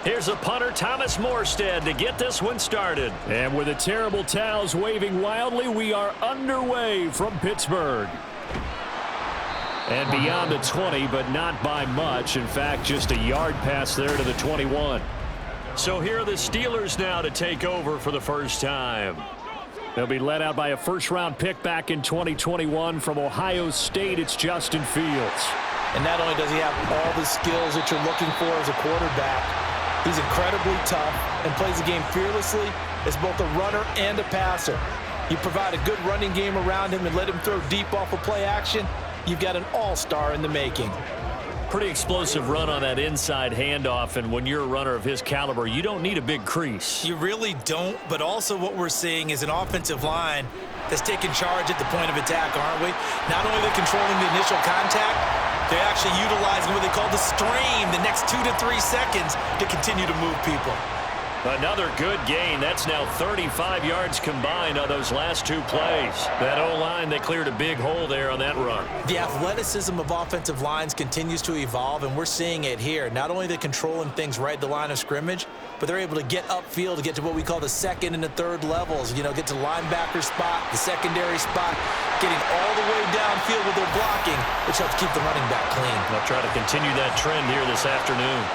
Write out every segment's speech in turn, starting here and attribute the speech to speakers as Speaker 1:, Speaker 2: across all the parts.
Speaker 1: Here's a punter, Thomas Morstead, to get this one started.
Speaker 2: And with the terrible towels waving wildly, we are underway from Pittsburgh. And beyond the 20, but not by much. In fact, just a yard pass there to the 21.
Speaker 1: So here are the Steelers now to take over for the first time.
Speaker 2: They'll be led out by a first-round pick back in 2021 from Ohio State. It's Justin Fields.
Speaker 3: And not only does he have all the skills that you're looking for as a quarterback, he's incredibly tough and plays the game fearlessly as both a runner and a passer. You provide a good running game around him and let him throw deep off of play action, you've got an all-star in the making.
Speaker 1: Pretty explosive run on that inside handoff, and when you're a runner of his caliber, you don't need a big crease.
Speaker 3: You really don't, but also what we're seeing is an offensive line that's taking charge at the point of attack, aren't we? Not only are they controlling the initial contact, they're actually utilizing what they call the stream, the next 2 to 3 seconds to continue to move people.
Speaker 1: Another good gain. That's now 35 yards combined on those last 2 plays. That O-line, they cleared a big hole there on that run.
Speaker 3: The athleticism of offensive lines continues to evolve, and we're seeing it here. Not only are they controlling things right at the line of scrimmage, but they're able to get upfield to get to what we call the second and the third levels. You know, get to the linebacker spot, the secondary spot, getting all the way downfield with their blocking, which helps keep the running back clean.
Speaker 1: They'll try to continue that trend here this afternoon.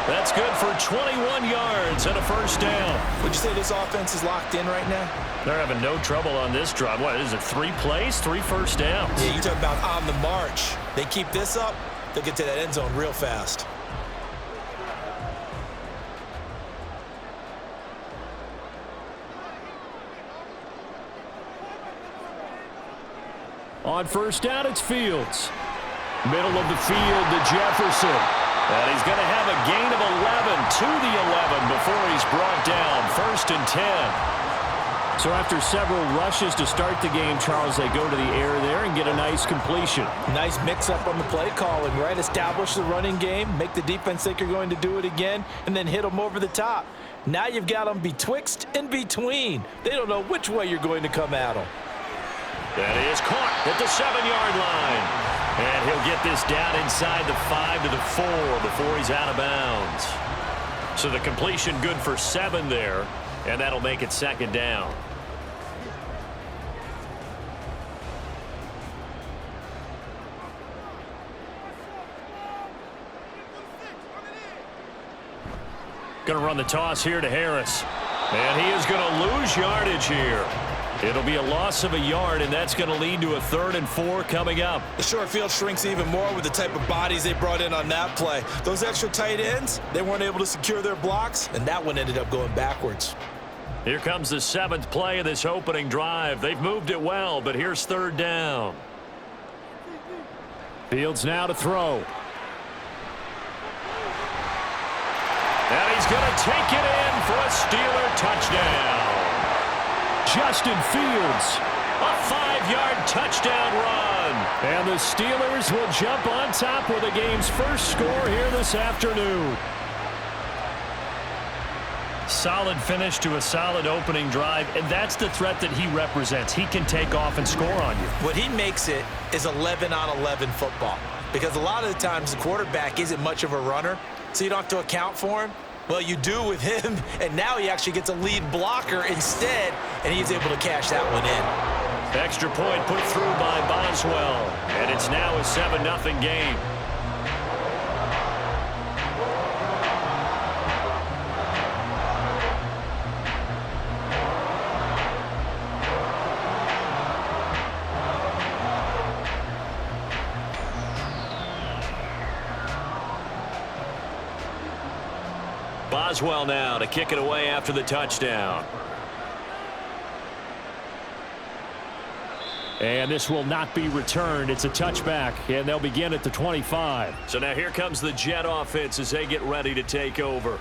Speaker 1: That's good for 21 yards and a first down.
Speaker 3: Would you say this offense is locked in right now?
Speaker 1: They're having no trouble on this drive. What is it, 3 plays, 3 first downs?
Speaker 3: Yeah, you talk about on the march. They keep this up, they'll get to that end zone real fast.
Speaker 2: On first down, it's Fields. Middle of the field to Jefferson.
Speaker 1: And he's going to have a gain of 11 to the 11 before he's brought down. 1st and 10.
Speaker 2: So after several rushes to start the game, Charles, they go to the air there and get a nice completion.
Speaker 3: Nice mix-up on the play calling, right? Establish the running game, make the defense think you're going to do it again, and then hit them over the top. Now you've got them betwixt and between. They don't know which way you're going to come at them.
Speaker 1: That is caught at the 7-yard line. And he'll get this down inside the 5 to the 4 before he's out of bounds. So the completion good for 7 there, and that'll make it 2nd down. Going to run the toss here to Harris. And he is going to lose yardage here. It'll be a loss of a yard, and that's going to lead to a 3rd and 4 coming up.
Speaker 3: The short field shrinks even more with the type of bodies they brought in on that play. Those extra tight ends, they weren't able to secure their blocks, and that one ended up going backwards.
Speaker 1: Here comes the 7th play of this opening drive. They've moved it well, but here's 3rd down.
Speaker 2: Fields now to throw.
Speaker 1: And he's going to take it in for a Steeler touchdown.
Speaker 2: Justin Fields.
Speaker 1: A 5-yard touchdown run.
Speaker 2: And the Steelers will jump on top with the game's first score here this afternoon.
Speaker 1: Solid finish to a solid opening drive, and that's the threat that he represents. He can take off and score on you.
Speaker 3: What he makes it is 11-on-11 football, because a lot of the times the quarterback isn't much of a runner, so you don't have to account for him. Well, you do with him, and now he actually gets a lead blocker instead, and he's able to cash that one in.
Speaker 1: Extra point put through by Boswell, and it's now a 7-0 game. Boswell now to kick it away after the touchdown.
Speaker 2: And this will not be returned. It's a touchback, and they'll begin at the 25.
Speaker 1: So now here comes the Jet offense as they get ready to take over.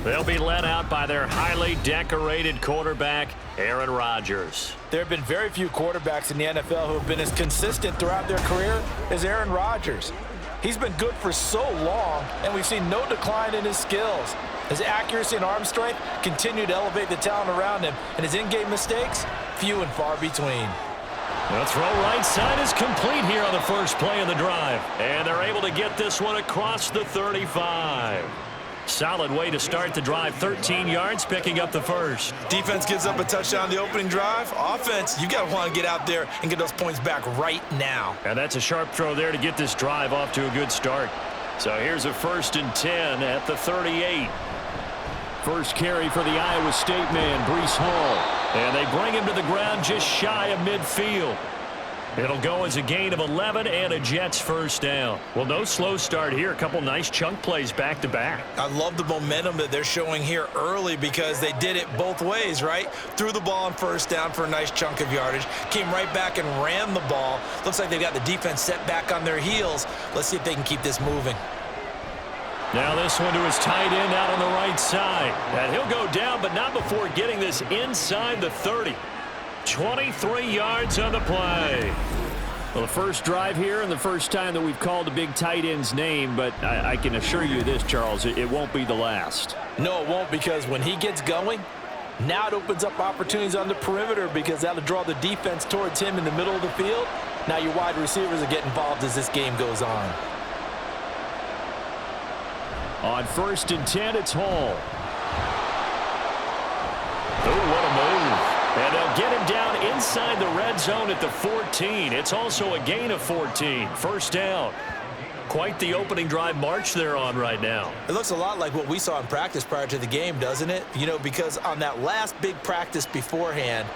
Speaker 1: They'll be led out by their highly decorated quarterback, Aaron Rodgers.
Speaker 3: There have been very few quarterbacks in the NFL who have been as consistent throughout their career as Aaron Rodgers. He's been good for so long, and we've seen no decline in his skills. His accuracy and arm strength continue to elevate the talent around him, and his in-game mistakes, few and far between.
Speaker 1: The throw right side is complete here on the first play of the drive. And they're able to get this one across the 35. Solid way to start the drive. 13 yards, picking up the first.
Speaker 3: Defense gives up a touchdown the opening drive. Offense, you got to want to get out there and get those points back right now.
Speaker 1: And that's a sharp throw there to get this drive off to a good start. So here's a 1st and 10 at the 38.
Speaker 2: First carry for the Iowa State man, Breece Hall.
Speaker 1: And they bring him to the ground just shy of midfield. It'll go as a gain of 11 and a Jets first down. Well, no slow start here. A couple nice chunk plays back-to-back.
Speaker 3: I love the momentum that they're showing here early because they did it both ways, right? Threw the ball on first down for a nice chunk of yardage. Came right back and ran the ball. Looks like they've got the defense set back on their heels. Let's see if they can keep this moving.
Speaker 1: Now this one to his tight end out on the right side. And he'll go down, but not before getting this inside the 30. 23 yards on the play.
Speaker 2: Well, the first drive here and the first time that we've called a big tight end's name, but I can assure you this, Charles, it won't be the last.
Speaker 3: No, it won't, because when he gets going, now it opens up opportunities on the perimeter because that'll draw the defense towards him in the middle of the field. Now your wide receivers will get involved as this game goes on.
Speaker 2: On 1st and 10, it's Hall.
Speaker 1: Oh, what a move. And they'll get him down inside the red zone at the 14. It's also a gain of 14. First down. Quite the opening drive march they're on right now.
Speaker 3: It looks a lot like what we saw in practice prior to the game, doesn't it? You know, because on that last big practice beforehand,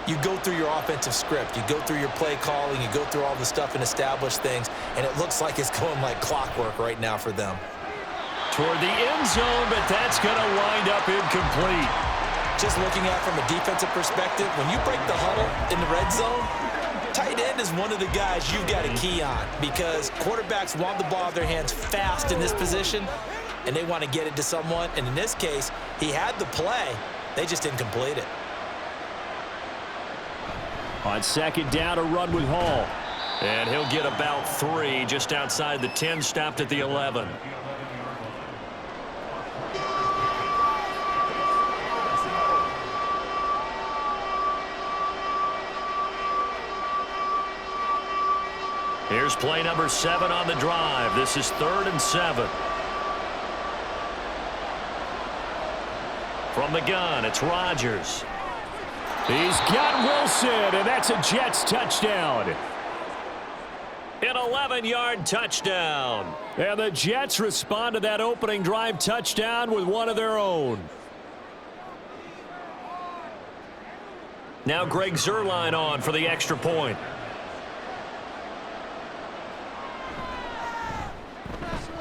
Speaker 3: you go through your offensive script. You go through your play calling. You go through all the stuff and establish things. And it looks like it's going like clockwork right now for them.
Speaker 1: Toward the end zone, but that's going to wind up incomplete.
Speaker 3: Just looking at it from a defensive perspective, when you break the huddle in the red zone, tight end is one of the guys you've got to key on because quarterbacks want the ball in their hands fast in this position, and they want to get it to someone. And in this case, he had the play. They just didn't complete it.
Speaker 2: On 2nd down, a run with Hall.
Speaker 1: And he'll get about 3 just outside the 10, stopped at the 11. Here's play number 7 on the drive. This is 3rd and 7. From the gun, it's Rodgers.
Speaker 2: He's got Wilson, and that's a Jets touchdown.
Speaker 1: An 11-yard touchdown.
Speaker 2: And the Jets respond to that opening drive touchdown with one of their own.
Speaker 1: Now Greg Zuerlein on for the extra point.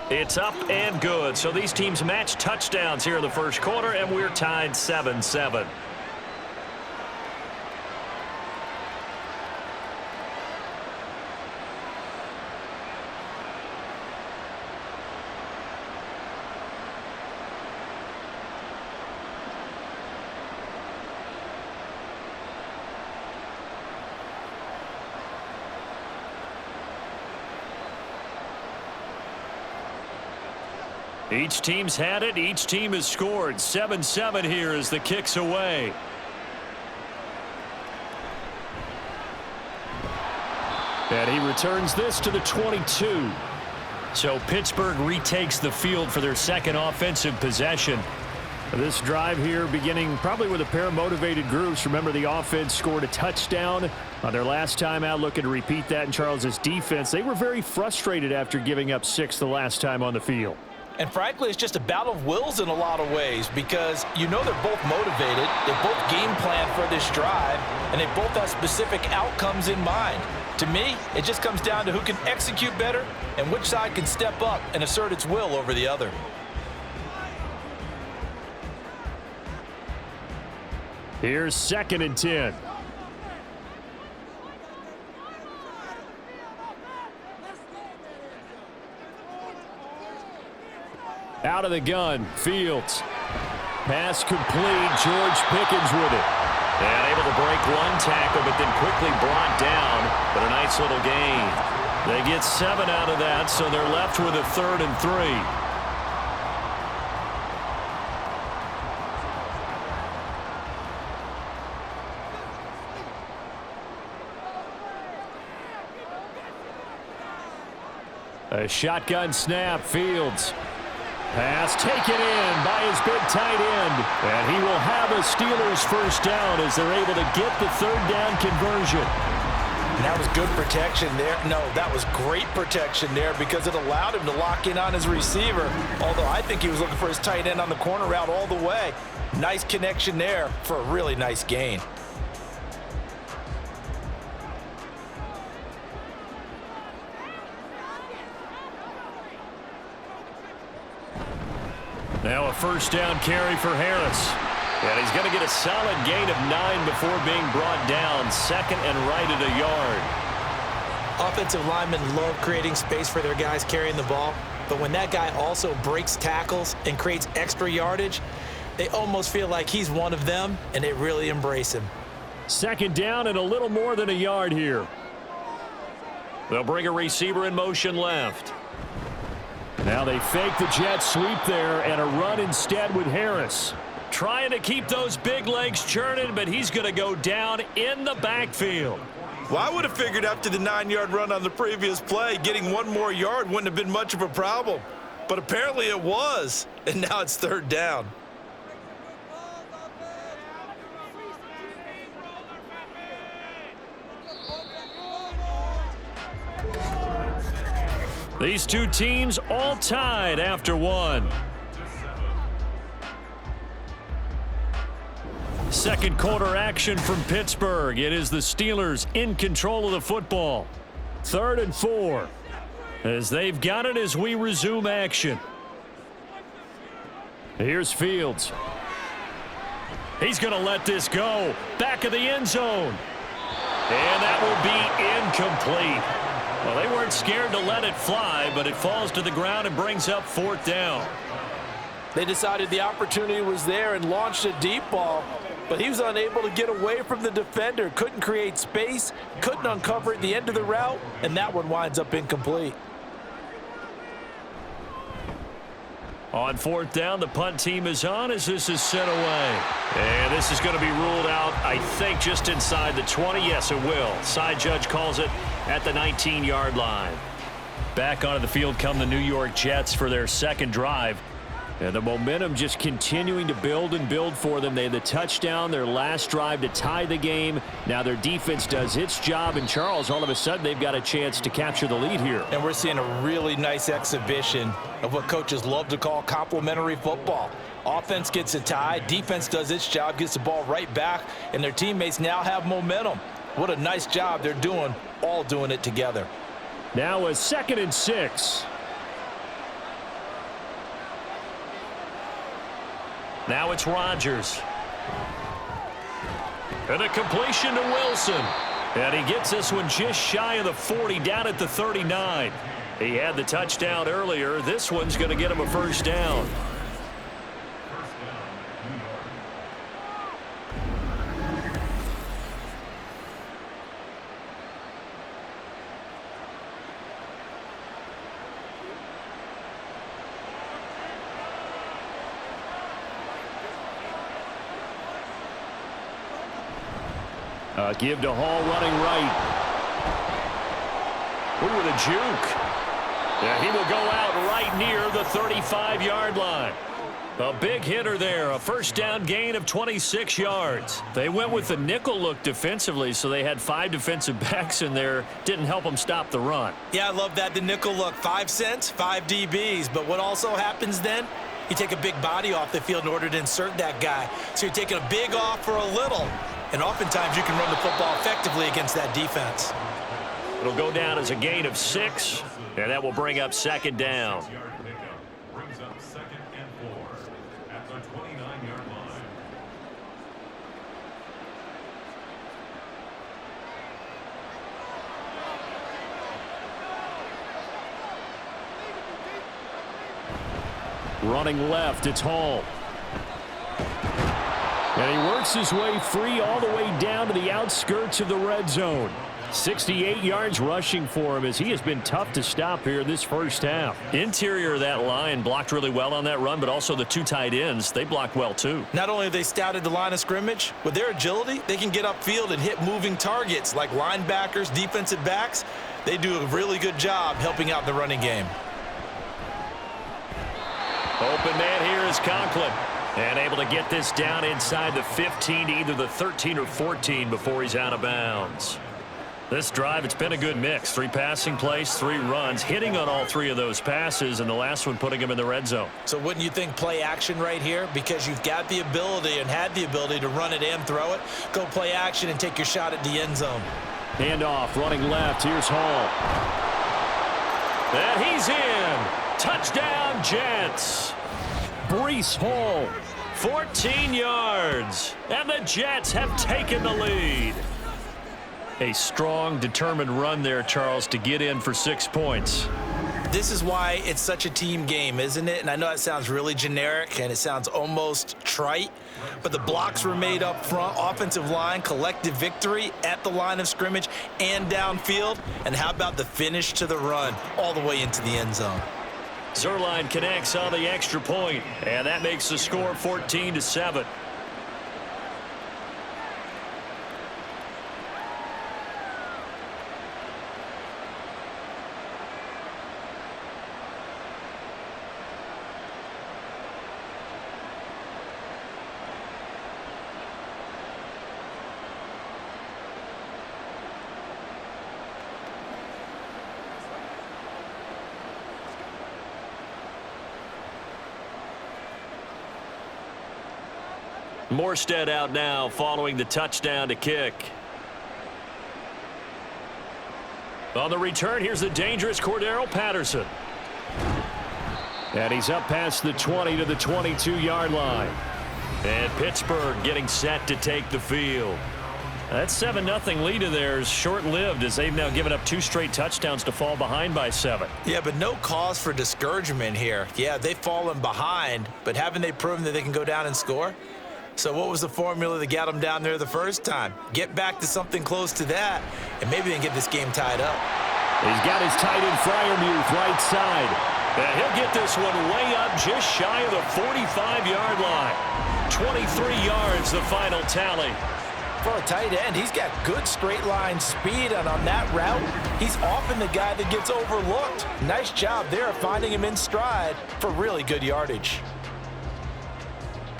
Speaker 1: It's up and good. So these teams match touchdowns here in the first quarter, and we're tied 7-7. Each team's had it. Each team has scored. 7-7 here as the kick's away.
Speaker 2: And he returns this to the 22.
Speaker 1: So Pittsburgh retakes the field for their second offensive possession.
Speaker 2: This drive here beginning probably with a pair of motivated groups. Remember, the offense scored a touchdown on their last time out, looking to repeat that in Charles's defense. They were very frustrated after giving up 6 the last time on the field.
Speaker 3: And frankly, it's just a battle of wills in a lot of ways because you know they're both motivated, they both game plan for this drive, and they both have specific outcomes in mind. To me, it just comes down to who can execute better and which side can step up and assert its will over the other.
Speaker 2: Here's 2nd and 10. Out of the gun, Fields. Pass complete, George Pickens with it.
Speaker 1: And able to break one tackle, but then quickly brought down. But a nice little gain. They get 7 out of that, so they're left with a 3rd and 3.
Speaker 2: A shotgun snap, Fields. Pass taken in by his big tight end. And he will have a Steelers first down as they're able to get the third down conversion.
Speaker 3: And that was good protection there. No, that was great protection there because it allowed him to lock in on his receiver. Although I think he was looking for his tight end on the corner route all the way. Nice connection there for a really nice gain.
Speaker 2: Now a first down carry for Harris. And he's going to get a solid gain of 9 before being brought down. Second and right at a yard.
Speaker 3: Offensive linemen love creating space for their guys carrying the ball. But when that guy also breaks tackles and creates extra yardage, they almost feel like he's one of them, and they really embrace him.
Speaker 2: Second down and a little more than a yard here.
Speaker 1: They'll bring a receiver in motion left.
Speaker 2: Now they fake the jet sweep there and a run instead with Harris.
Speaker 1: Trying to keep those big legs churning, but he's going to go down in the backfield.
Speaker 3: Well, I would have figured after the 9-yard run on the previous play, getting one more yard wouldn't have been much of a problem. But apparently it was, and now it's third down.
Speaker 1: These two teams all tied after one. Second quarter action from Pittsburgh. It is the Steelers in control of the football. 3rd and 4 as they've got it as we resume action.
Speaker 2: Here's Fields.
Speaker 1: He's going to let this go. Back of the end zone. And that will be incomplete. Well, they weren't scared to let it fly, but it falls to the ground and brings up 4th down.
Speaker 3: They decided the opportunity was there and launched a deep ball, but he was unable to get away from the defender, couldn't create space, couldn't uncover at the end of the route, and that one winds up incomplete.
Speaker 1: On 4th down, the punt team is on as this is sent away. And this is going to be ruled out, I think, just inside the 20. Yes, it will. Side judge calls it at the 19-yard line.
Speaker 2: Back onto the field come the New York Jets for their second drive. And the momentum just continuing to build and build for them. They had the touchdown, their last drive to tie the game. Now their defense does its job, and Charles, all of a sudden, they've got a chance to capture the lead here.
Speaker 3: And we're seeing a really nice exhibition of what coaches love to call complementary football. Offense gets a tie, defense does its job, gets the ball right back, and their teammates now have momentum. What a nice job they're doing, all doing it together.
Speaker 2: Now a 2nd and 6.
Speaker 1: Now it's Rodgers. And a completion to Wilson. And he gets this one just shy of the 40, down at the 39. He had the touchdown earlier. This one's going to get him a first down.
Speaker 2: Give to Hall running right.
Speaker 1: Ooh, with a juke. Yeah, he will go out right near the 35-yard line. A big hitter there, a first down gain of 26 yards. They went with the nickel look defensively, so they had 5 defensive backs in there. Didn't help them stop the run.
Speaker 3: Yeah, I love that, the nickel look. 5 cents, 5 DBs. But what also happens then, you take a big body off the field in order to insert that guy. So you're taking a big off for a little. And oftentimes you can run the football effectively against that defense.
Speaker 1: It'll go down as a gain of 6, and that will bring up 2nd down.
Speaker 4: Brings up 2nd and 4 at the 29-yard line.
Speaker 2: Running left, it's Hall. And he works his way free all the way down to the outskirts of the red zone. 68 yards rushing for him as he has been tough to stop here this first half.
Speaker 1: Interior of that line blocked really well on that run, but also the 2 tight ends, they blocked well too.
Speaker 3: Not only have they scouted the line of scrimmage, with their agility, they can get upfield and hit moving targets like linebackers, defensive backs. They do a really good job helping out the running game.
Speaker 1: Open man here is Conklin. And able to get this down inside the 15 to either the 13 or 14 before he's out of bounds. This drive, it's been a good mix. 3 passing plays, 3 runs, hitting on all 3 of those passes, and the last one putting him in the red zone.
Speaker 3: So wouldn't you think play action right here? Because you've got the ability and had the ability to run it and throw it. Go play action and take your shot at the end zone.
Speaker 2: Handoff, running left. Here's Hall.
Speaker 1: And he's in. Touchdown, Jets.
Speaker 2: Breece Hall.
Speaker 1: 14 yards. And the Jets have taken the lead. A strong, determined run there, Charles, to get in for 6 points.
Speaker 3: This is why it's such a team game, isn't it? And I know it sounds really generic and it sounds almost trite, but the blocks were made up front, offensive line, collective victory at the line of scrimmage and downfield. And how about the finish to the run all the way into the end zone?
Speaker 1: Zuerlein connects on the extra point, and that makes the score 14-7. Morstead out now following the touchdown to kick. On the return, here's the dangerous Cordero Patterson.
Speaker 2: And he's up past the 20 to the 22-yard line.
Speaker 1: And Pittsburgh getting set to take the field. That 7-0 lead of theirs short-lived as they've now given up 2 straight touchdowns to fall behind by 7.
Speaker 3: Yeah, but no cause for discouragement here. Yeah, they've fallen behind, but haven't they proven that they can go down and score? So what was the formula that got them down there the first time? Get back to something close to that, and maybe they can get this game tied up.
Speaker 2: He's got his tight end Freiermuth right side.
Speaker 1: And he'll get this one way up just shy of the 45-yard line. 23 yards, the final tally.
Speaker 3: For a tight end, he's got good straight line speed, and on that route, he's often the guy that gets overlooked. Nice job there of finding him in stride for really good yardage.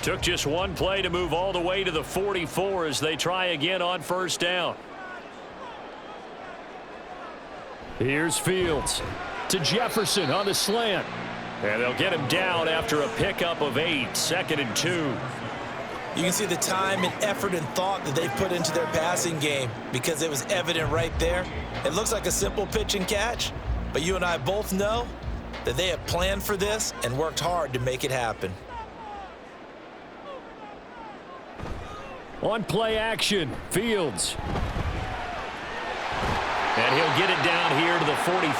Speaker 1: Took just one play to move all the way to the 44 as they try again on first down.
Speaker 2: Here's Fields to Jefferson on the slant.
Speaker 1: And they'll get him down after a pickup of 8, 2nd and 2.
Speaker 3: You can see the time and effort and thought that they've put into their passing game because it was evident right there. It looks like a simple pitch and catch, but you and I both know that they have planned for this and worked hard to make it happen.
Speaker 2: On play action, Fields.
Speaker 1: And he'll get it down here to the 43.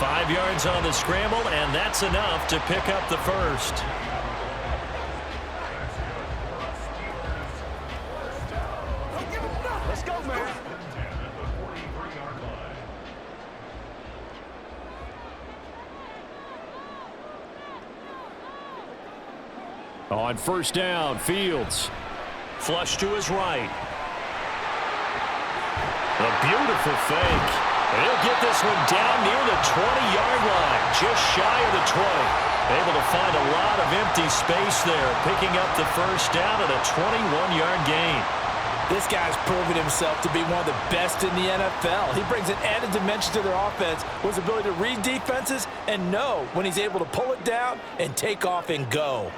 Speaker 1: 5 yards on the scramble, and that's enough to pick up the first.
Speaker 5: Let's go, man.
Speaker 2: On first down, Fields.
Speaker 1: Flush to his right. A beautiful fake. He'll get this one down near the 20-yard line, just shy of the 20. Able to find a lot of empty space there, picking up the first down at a 21-yard gain.
Speaker 3: This guy's proven himself to be one of the best in the NFL. He brings an added dimension to their offense with his ability to read defenses and know when he's able to pull it down and take off and go.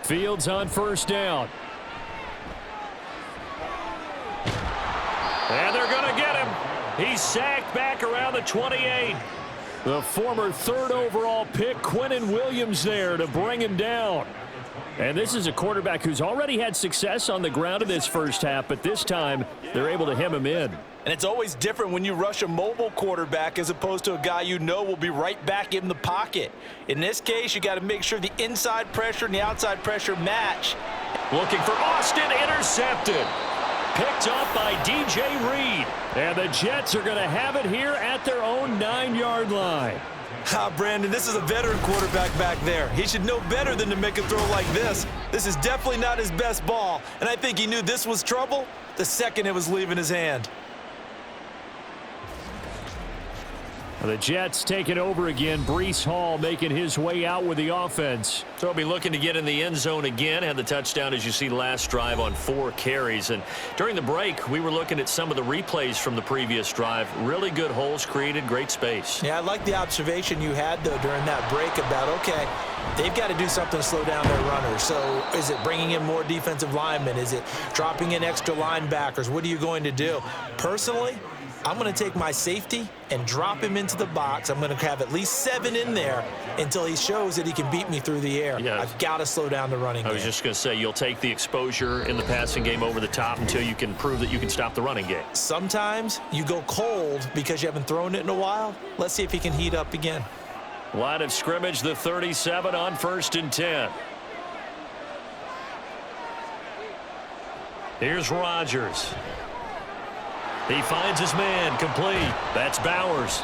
Speaker 2: Fields on first down.
Speaker 1: And they're going to get him. He's sacked back around the 28.
Speaker 2: The former 3rd overall pick, Quinnen Williams, there to bring him down. And this is a quarterback who's already had success on the ground in this first half, but this time they're able to hem him in.
Speaker 3: And it's always different when you rush a mobile quarterback as opposed to a guy you know will be right back in the pocket. In this case, you got to make sure the inside pressure and the outside pressure match.
Speaker 1: Looking for Austin, intercepted. Picked up by DJ Reed.
Speaker 2: And the Jets are going to have it here at their own 9-yard line.
Speaker 3: Brandon, this is a veteran quarterback back there. He should know better than to make a throw like this. This is definitely not his best ball, and I think he knew this was trouble the second it was leaving his hand.
Speaker 2: The Jets taking over again. Breece Hall making his way out with the offense.
Speaker 1: So he'll be looking to get in the end zone again. Had the touchdown, as you see, last drive on 4 carries. And during the break, we were looking at some of the replays from the previous drive. Really good holes created, great space.
Speaker 3: Yeah, I like the observation you had, though, during that break about, okay, they've got to do something to slow down their runners. So is it bringing in more defensive linemen? Is it dropping in extra linebackers? What are you going to do? Personally, I'm going to take my safety and drop him into the box. I'm going to have at least 7 in there until he shows that he can beat me through the air.
Speaker 1: Yeah.
Speaker 3: I've got to slow down the running game.
Speaker 1: I was just going to say, you'll take the exposure in the passing game over the top until you can prove that you can stop the running game.
Speaker 3: Sometimes you go cold because you haven't thrown it in a while. Let's see if he can heat up again.
Speaker 1: Line of scrimmage, the 37 on 1st and 10. Here's Rodgers. He finds his man, complete. That's Bowers.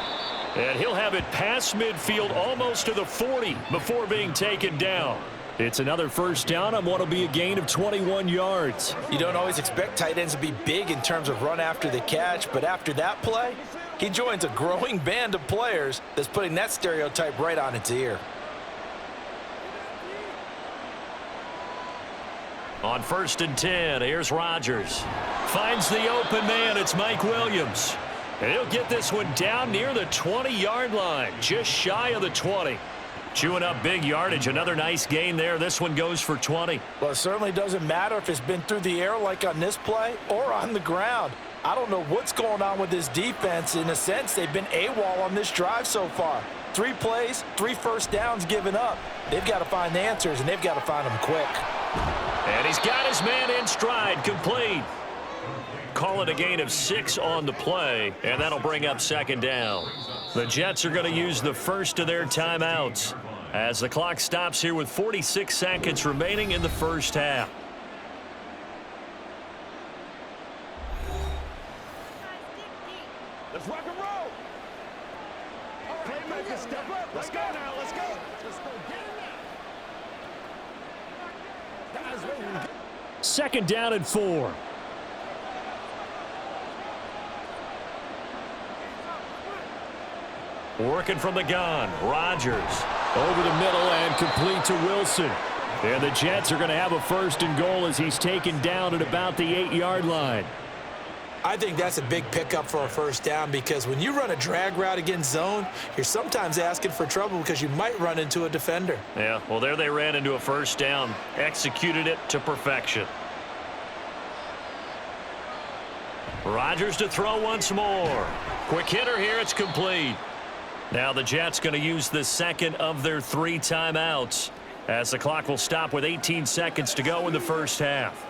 Speaker 1: And he'll have it past midfield almost to the 40 before being taken down.
Speaker 2: It's another first down on what will be a gain of 21 yards.
Speaker 3: You don't always expect tight ends to be big in terms of run after the catch, but after that play, he joins a growing band of players that's putting that stereotype right on its ear.
Speaker 1: On 1st and 10, here's Rodgers. Finds the open man. It's Mike Williams. And he'll get this one down near the 20-yard line, just shy of the 20. Chewing up big yardage. Another nice gain there. This one goes for 20.
Speaker 3: Well, it certainly doesn't matter if it's been through the air like on this play or on the ground. I don't know what's going on with this defense. In a sense, they've been AWOL on this drive so far. 3 plays, 3 first downs given up. They've got to find the answers, and they've got to find them quick.
Speaker 1: And he's got his man in stride, complete. Call it a gain of 6 on the play, and that'll bring up 2nd down. The Jets are going to use the first of their timeouts as the clock stops here with 46 seconds remaining in the first half.
Speaker 5: Let's rock and roll. All right, playmaker, step up. Let's go now. Let's go. Let's go. Get in there. Guys, ready.
Speaker 2: 2nd down and 4.
Speaker 1: Working from the gun, Rodgers.
Speaker 2: Over the middle and complete to Wilson. And the Jets are going to have a 1st and goal as he's taken down at about the 8-yard line.
Speaker 3: I think that's a big pickup for a first down because when you run a drag route against zone, you're sometimes asking for trouble because you might run into a defender.
Speaker 1: Yeah, well, there they ran into a first down. Executed it to perfection. Rodgers to throw once more. Quick hitter here. It's complete. Now the Jets going to use the 2nd of their 3 timeouts as the clock will stop with 18 seconds to go in the first half.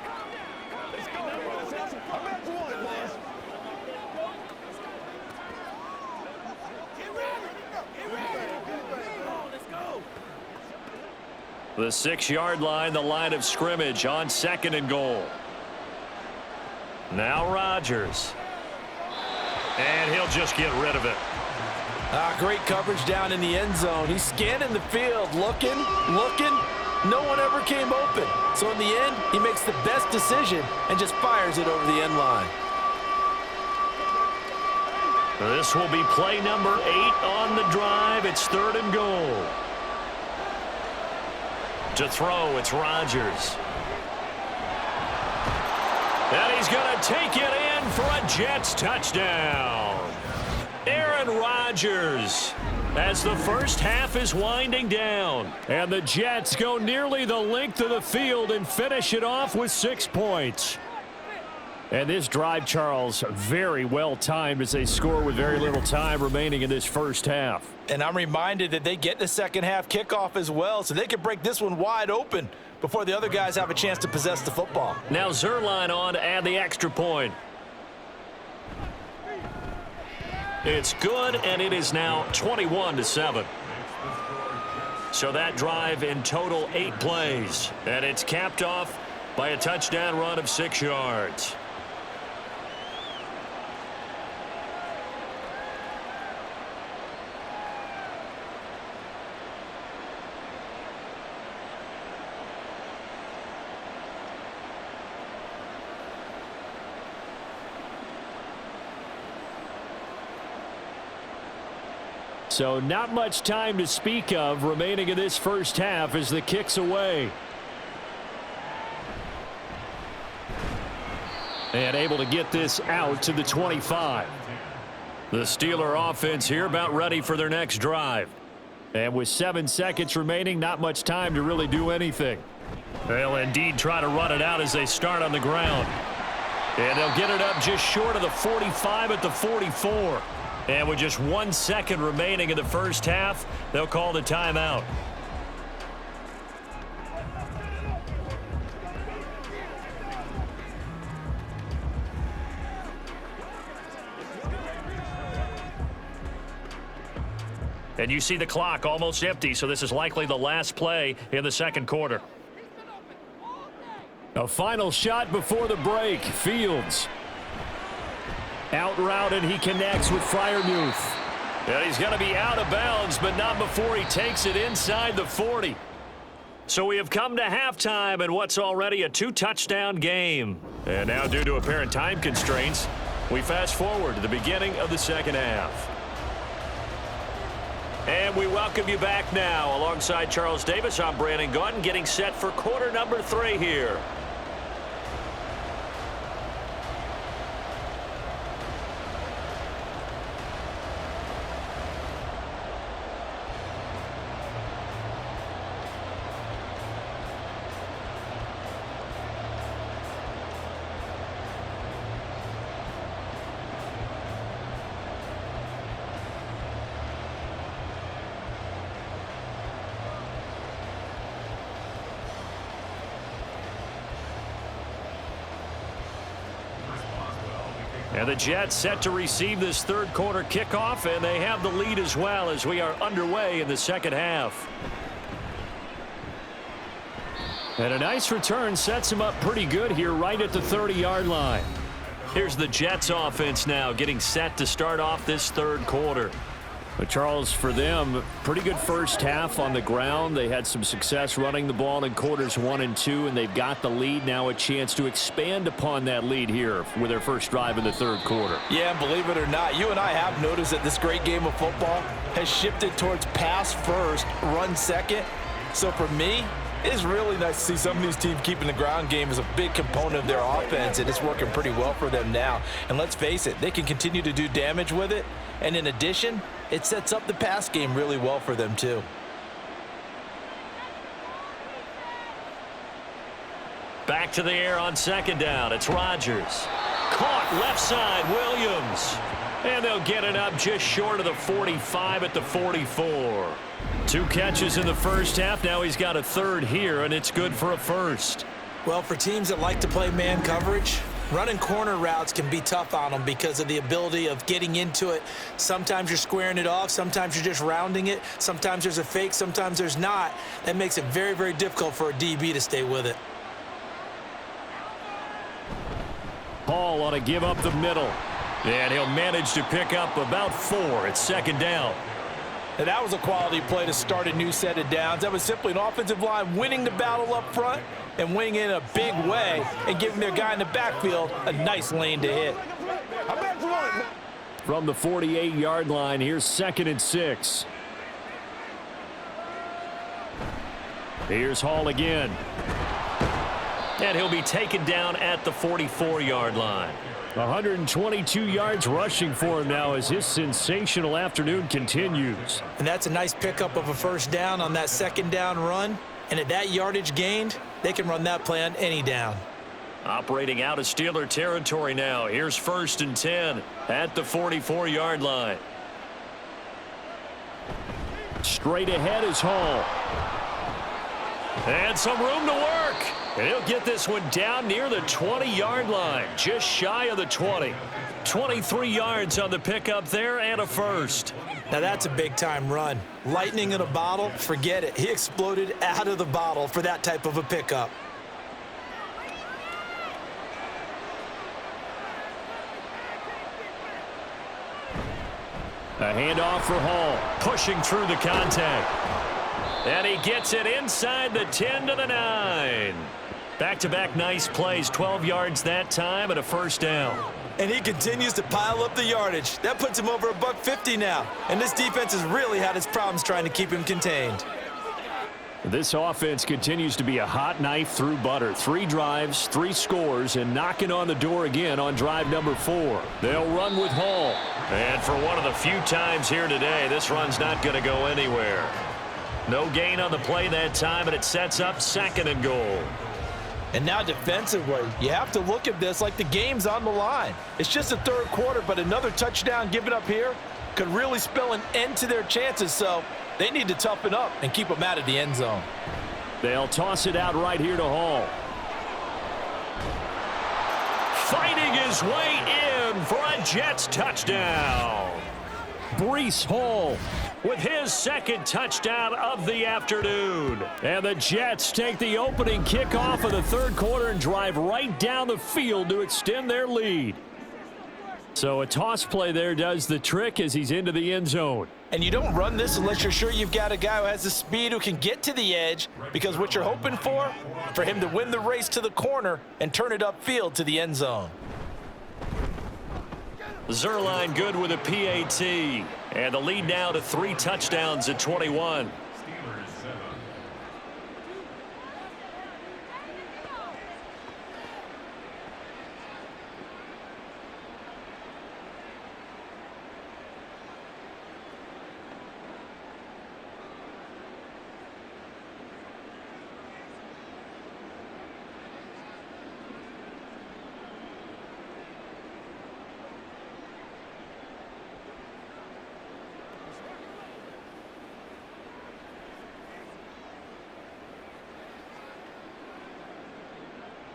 Speaker 1: The 6-yard line, the line of scrimmage on 2nd and goal. Now Rodgers. And he'll just get rid of it.
Speaker 3: Great coverage down in the end zone. He's scanning the field, looking. No one ever came open. So in the end, he makes the best decision and just fires it over the end line.
Speaker 1: This will be play number 8 on the drive. It's 3rd and goal. To throw, it's Rodgers. And he's going to take it in for a Jets touchdown. Aaron Rodgers as the first half is winding down.
Speaker 2: And the Jets go nearly the length of the field and finish it off with 6 points. And this drive, Charles, very well timed as they score with very little time remaining in this first half.
Speaker 3: And I'm reminded that they get the second half kickoff as well, so they can break this one wide open before the other guys have a chance to possess the football.
Speaker 1: Now Zerline on to add the extra point. It's good, and it is now 21-7. So that drive in total 8 plays, and it's capped off by a touchdown run of 6 yards.
Speaker 2: So not much time to speak of remaining in this first half as the kick's away. And able to get this out to the 25. The Steeler offense here about ready for their next drive. And with 7 seconds remaining, not much time to really do anything. They'll indeed try to run it out as they start on the ground. And they'll get it up just short of the 45 at the 44. And with just 1 second remaining in the first half, they'll call the timeout. And you see the clock almost empty, so this is likely the last play in the second quarter. A final shot before the break. Fields. Out route, and he connects with Freiermuth. And he's going to be out of bounds, but not before he takes it inside the 40. So we have come to halftime in what's already a 2-touchdown game. And now, due to apparent time constraints, we fast forward to the beginning of the second half. And we welcome you back now. Alongside Charles Davis, I'm Brandon Gaudin, getting set for quarter number 3 here. And the Jets set to receive this third quarter kickoff, and they have the lead as well as we are underway in the second half. And a nice return sets him up pretty good here right at the 30-yard line. Here's the Jets offense now getting set to start off this third quarter. But Charles, for them, pretty good first half on the ground. They had some success running the ball in quarters 1 and 2, and they've got the lead now, a chance to expand upon that lead here with their first drive in the third quarter.
Speaker 3: Yeah, and believe it or not, you and I have noticed that this great game of football has shifted towards pass first, run second. So for me, it's really nice to see some of these teams keeping the ground game as a big component of their offense, and it's working pretty well for them now. And let's face it, they can continue to do damage with it. And in addition, it sets up the pass game really well for them too.
Speaker 1: Back to the air on second down. It's Rodgers. Caught left side, Williams. And they'll get it up just short of the 45 at the 44. 2 catches in the first half. Now he's got a third here, and it's good for a first.
Speaker 3: Well, for teams that like to play man coverage, running corner routes can be tough on them because of the ability of getting into it. Sometimes you're squaring it off. Sometimes you're just rounding it. Sometimes there's a fake. Sometimes there's not. That makes it very, very difficult for a DB to stay with it.
Speaker 2: Hall on a give up the middle.
Speaker 1: And he'll manage to pick up about 4. It's second down.
Speaker 3: And that was a quality play to start a new set of downs. That was simply an offensive line winning the battle up front and winning it in a big way and giving their guy in the backfield a nice lane to hit.
Speaker 2: From the 48-yard line, here's 2nd and 6. Here's Hall again.
Speaker 1: And he'll be taken down at the 44-yard line.
Speaker 2: 122 yards rushing for him now as his sensational afternoon continues.
Speaker 3: And that's a nice pickup of a first down on that second down run. And at that yardage gained, they can run that play on any down.
Speaker 1: Operating out of Steeler territory now. Here's 1st and 10 at the 44-yard line.
Speaker 2: Straight ahead is Hall.
Speaker 1: And some room to work. And he'll get this one down near the 20-yard line, just shy of the 20. 23 yards on the pickup there and a first.
Speaker 3: Now that's a big-time run. Lightning in a bottle, forget it. He exploded out of the bottle for that type of a pickup.
Speaker 2: A handoff for Hall.
Speaker 1: Pushing through the contact. And he gets it inside the 10 to the 9. Back-to-back nice plays, 12 yards that time and a first down.
Speaker 3: And he continues to pile up the yardage. That puts him over $150 now. And this defense has really had its problems trying to keep him contained.
Speaker 2: This offense continues to be a hot knife through butter. 3 drives, 3 scores, and knocking on the door again on drive number 4. They'll run with Hall.
Speaker 1: And for one of the few times here today, this run's not going to go anywhere. No gain on the play that time, and it sets up 2nd and goal.
Speaker 3: And now defensively, you have to look at this like the game's on the line. It's just the 3rd quarter, but another touchdown given up here could really spell an end to their chances, so they need to toughen up and keep them out of the end zone.
Speaker 2: They'll toss it out right here to Hall.
Speaker 1: Fighting his way in for a Jets touchdown.
Speaker 2: Breece Hall
Speaker 1: With his 2nd touchdown of the afternoon.
Speaker 2: And the Jets take the opening kickoff of the 3rd quarter and drive right down the field to extend their lead. So a toss play there does the trick as he's into the end zone.
Speaker 3: And you don't run this unless you're sure you've got a guy who has the speed who can get to the edge, because what you're hoping for him to win the race to the corner and turn it upfield to the end zone.
Speaker 1: Zerline good with a PAT. And the lead now to 3 touchdowns at 21.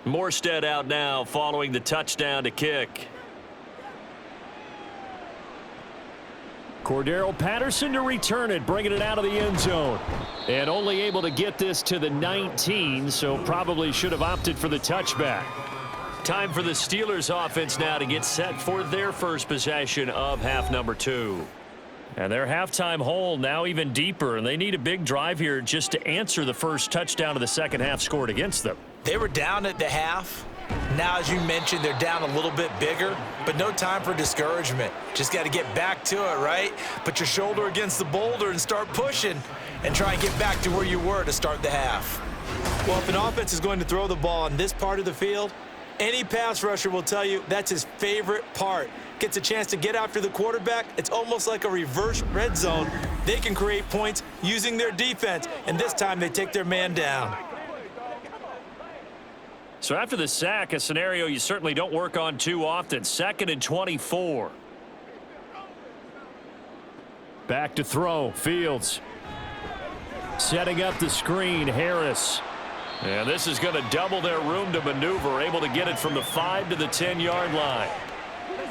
Speaker 1: Morstead out now following the touchdown to kick.
Speaker 2: Cordero Patterson to return it, bringing it out of the end zone. And only able to get this to the 19, so probably should have opted for the touchback.
Speaker 1: Time for the Steelers offense now to get set for their first possession of half number 2.
Speaker 2: And their halftime hole now even deeper, and they need a big drive here just to answer the first touchdown of the second half scored against them.
Speaker 3: They were down at the half. Now, as you mentioned, they're down a little bit bigger, but no time for discouragement. Just got to get back to it, right? Put your shoulder against the boulder and start pushing and try and get back to where you were to start the half. Well, if an offense is going to throw the ball on this part of the field, any pass rusher will tell you that's his favorite part. Gets a chance to get after the quarterback. It's almost like a reverse red zone. They can create points using their defense, and this time they take their man down.
Speaker 1: So after the sack, a scenario you certainly don't work on too often. 2nd and 24.
Speaker 2: Back to throw. Fields. Setting up the screen. Harris.
Speaker 1: And this is going to double their room to maneuver. Able to get it from the 5 to the 10-yard line.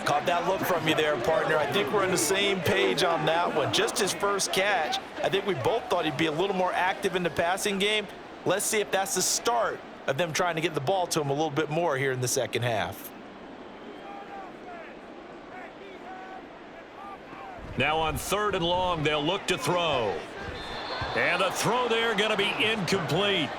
Speaker 3: Caught that look from you there, partner. I think we're on the same page on that one. Just his first catch. I think we both thought he'd be a little more active in the passing game. Let's see if that's the start of them trying to get the ball to him a little bit more here in the second half.
Speaker 1: Now on 3rd and long, they'll look to throw. And the throw there going to be incomplete.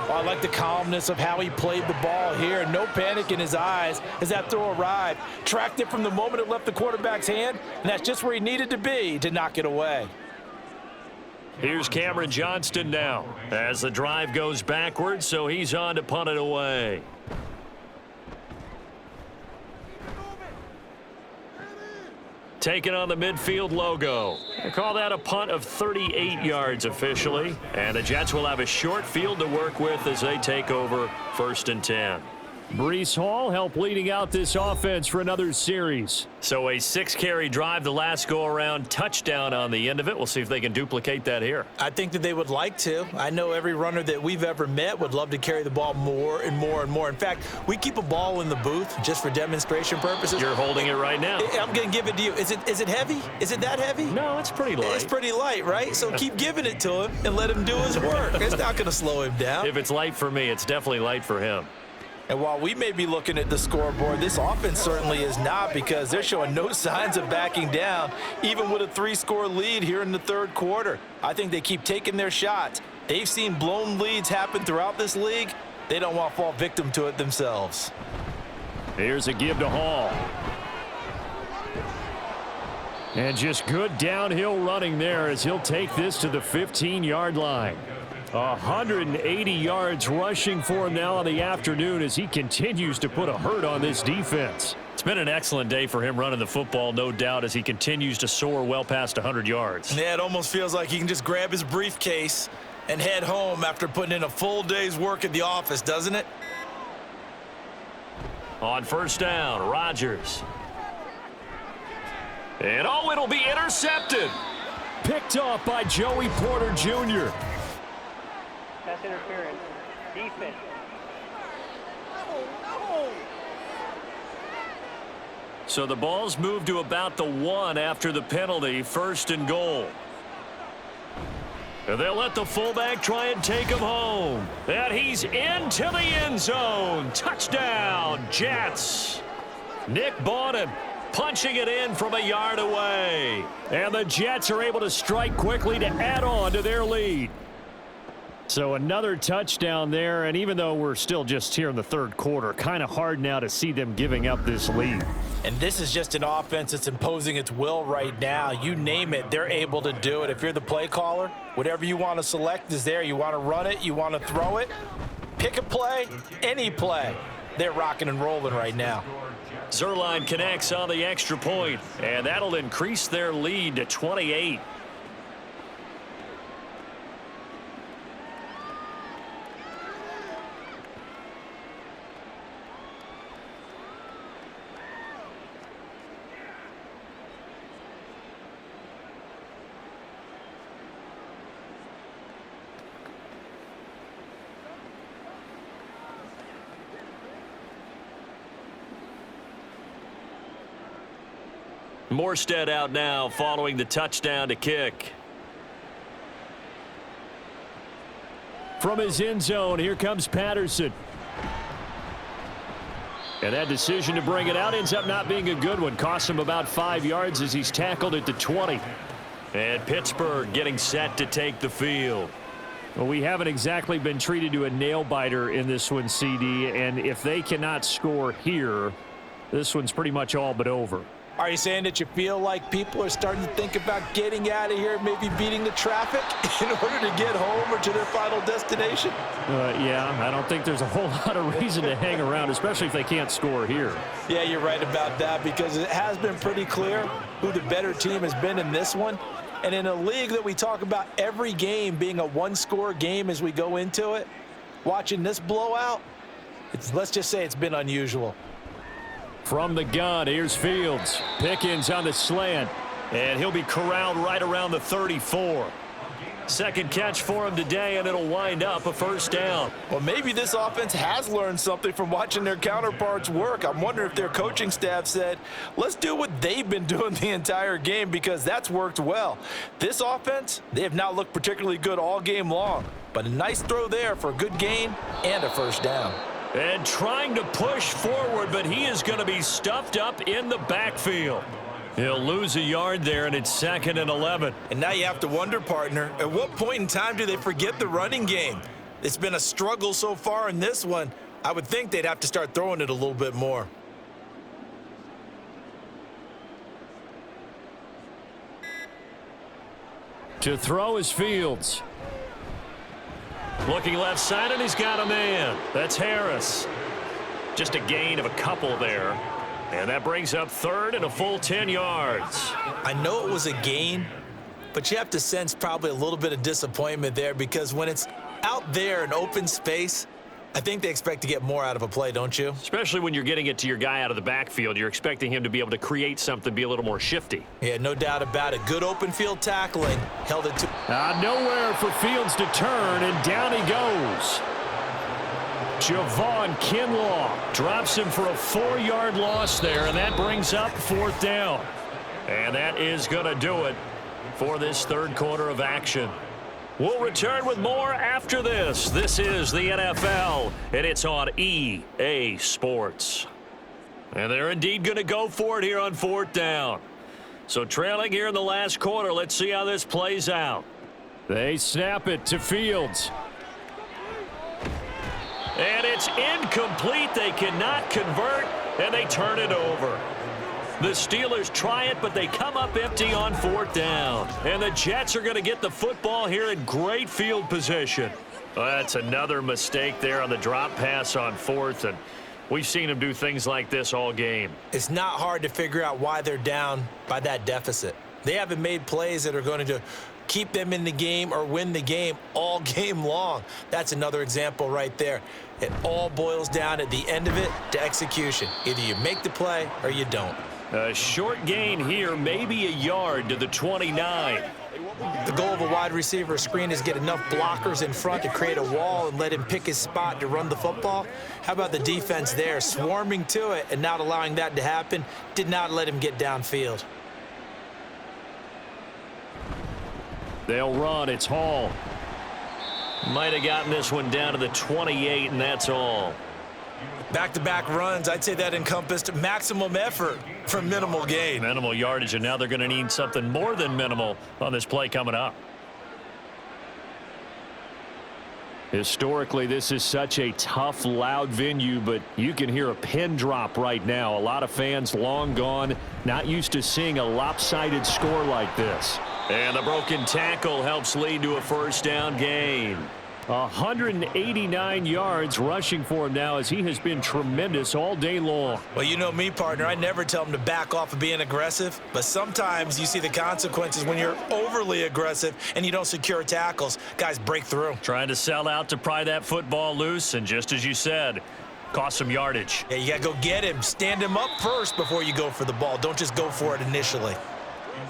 Speaker 3: Well, I like the calmness of how he played the ball here. No panic in his eyes as that throw arrived. Tracked it from the moment it left the quarterback's hand, and that's just where he needed to be to knock it away.
Speaker 1: Here's Cameron Johnston now as the drive goes backwards, so he's on to punt it away. Taking on the midfield logo. They call that a punt of 38 yards officially. And the Jets will have a short field to work with as they take over 1st and 10.
Speaker 2: Breece Hall helped leading out this offense for another series.
Speaker 1: So a 6-carry drive the last go-around, touchdown on the end of it. We'll see if they can duplicate that here.
Speaker 3: I think that they would like to. I know every runner that we've ever met would love to carry the ball more and more and more. In fact, we keep a ball in the booth just for demonstration purposes.
Speaker 1: You're holding it right now.
Speaker 3: I'm going to give it to you. Is it heavy? Is it that heavy?
Speaker 1: No, it's pretty light.
Speaker 3: It's pretty light, right? So keep giving it to him and let him do his work. It's not going to slow him down.
Speaker 1: If it's light for me, it's definitely light for him.
Speaker 3: And while we may be looking at the scoreboard, this offense certainly is not, because they're showing no signs of backing down, even with a 3-score lead here in the 3rd quarter. I think they keep taking their shots. They've seen blown leads happen throughout this league. They don't want to fall victim to it themselves.
Speaker 2: Here's a give to Hall. And just good downhill running there as he'll take this to the 15-yard line. 180 yards rushing for him now in the afternoon as he continues to put a hurt on this defense.
Speaker 1: It's been an excellent day for him running the football, no doubt, as he continues to soar well past 100 yards.
Speaker 3: Yeah, it almost feels like he can just grab his briefcase and head home after putting in a full day's work at the office, doesn't it?
Speaker 1: On first down, Rodgers. And oh, it'll be intercepted.
Speaker 2: Picked off by Joey Porter Jr.
Speaker 6: Pass interference. Defense.
Speaker 1: So the ball's moved to about the 1 after the penalty, first and goal. And they'll let the fullback try and take him home. And he's into the end zone. Touchdown, Jets. Nick Bawden punching it in from a yard away.
Speaker 2: And the Jets are able to strike quickly to add on to their lead. So another touchdown there, and even though we're still just here in the third quarter, kind of hard now to see them giving up this lead.
Speaker 3: And this is just an offense that's imposing its will right now. You name it, they're able to do it. If you're the play caller, whatever you want to select is there. You want to run it, you want to throw it, pick a play, any play. They're rocking and rolling right now.
Speaker 1: Zuerlein connects on the extra point, and that'll increase their lead to 28. Morstead out now following the touchdown to kick.
Speaker 2: From his end zone, here comes Patterson. And that decision to bring it out ends up not being a good one. Cost him about 5 yards as he's tackled at the 20.
Speaker 1: And Pittsburgh getting set to take the field.
Speaker 2: Well, we haven't exactly been treated to a nail-biter in this one, CD. And if they cannot score here, this one's pretty much all but over.
Speaker 3: Are you saying that you feel like people are starting to think about getting out of here, maybe beating the traffic in order to get home or to their final destination?
Speaker 2: Yeah, I don't think there's a whole lot of reason to hang around, especially if they can't score here.
Speaker 3: Yeah, you're right about that because it has been pretty clear who the better team has been in this one. And in a league that we talk about every game being a one-score game as we go into it, watching this blowout, let's just say it's been unusual.
Speaker 2: From the gun, here's Fields. Pickens on the slant.
Speaker 1: And he'll be corralled right around the 34. Second catch for him today, and it'll wind up a first down.
Speaker 3: Well, maybe this offense has learned something from watching their counterparts work. I'm wondering if their coaching staff said, let's do what they've been doing the entire game because that's worked well. This offense, they have not looked particularly good all game long. But a nice throw there for a good gain and a first down.
Speaker 1: And trying to push forward, but he is going to be stuffed up in the backfield. He'll lose a yard there, and it's 2nd and 11.
Speaker 3: And now you have to wonder, partner, at what point in time do they forget the running game? It's been a struggle so far in this one. I would think they'd have to start throwing it a little bit more.
Speaker 2: To throw is Fields.
Speaker 1: Looking left side, and he's got a man. That's Harris. Just a gain of a couple there. And that brings up 3rd and a full 10 yards.
Speaker 3: I know it was a gain, but you have to sense probably a little bit of disappointment there because when it's out there in open space, I think they expect to get more out of a play, don't you?
Speaker 1: Especially when you're getting it to your guy out of the backfield. You're expecting him to be able to create something, be a little more shifty.
Speaker 3: Yeah, no doubt about it. Good open field tackling. Held it to...
Speaker 2: Nowhere for Fields to turn, and down he goes. Javon Kinlaw drops him for a 4-yard loss there, and that brings up 4th down. And that is going to do it for this third quarter of action. We'll return with more after this. This is the NFL, and it's on EA Sports. And they're indeed going to go for it here on 4th down. So trailing here in the last quarter, let's see how this plays out. They snap it to Fields.
Speaker 1: And it's incomplete. They cannot convert. and they turn it over. The Steelers try it, but they come up empty on 4th down. And the Jets are going to get the football here in great field position. Well, that's another mistake there on the drop pass on 4th, and we've seen them do things like this all game.
Speaker 3: It's not hard to figure out why they're down by that deficit. They haven't made plays that are going to keep them in the game or win the game all game long. That's another example right there. It all boils down at the end of it to execution. Either you make the play or you don't.
Speaker 1: A short gain here, maybe a yard to the 29.
Speaker 3: The goal of a wide receiver screen is get enough blockers in front to create a wall and let him pick his spot to run the football. How about the defense there, swarming to it and not allowing that to happen? Did not let him get downfield.
Speaker 2: They'll run. It's Hall.
Speaker 1: Might have gotten this one down to the 28, and that's all.
Speaker 3: Back-to-back runs, I'd say that encompassed maximum effort for minimal gain.
Speaker 1: Minimal yardage, and now they're going to need something more than minimal on this play coming up.
Speaker 2: Historically, this is such a tough, loud venue, but you can hear a pin drop right now. A lot of fans long gone, not used to seeing a lopsided score like this.
Speaker 1: And the broken tackle helps lead to a 1st down gain.
Speaker 2: 189 yards rushing for him now as he has been tremendous all day long.
Speaker 3: Well, you know me, partner. I never tell him to back off of being aggressive, but sometimes you see the consequences when you're overly aggressive and you don't secure tackles. Guys break through.
Speaker 1: Trying to sell out to pry that football loose, and just as you said, cost some yardage.
Speaker 3: Yeah, you got to go get him. Stand him up first before you go for the ball. Don't just go for it initially.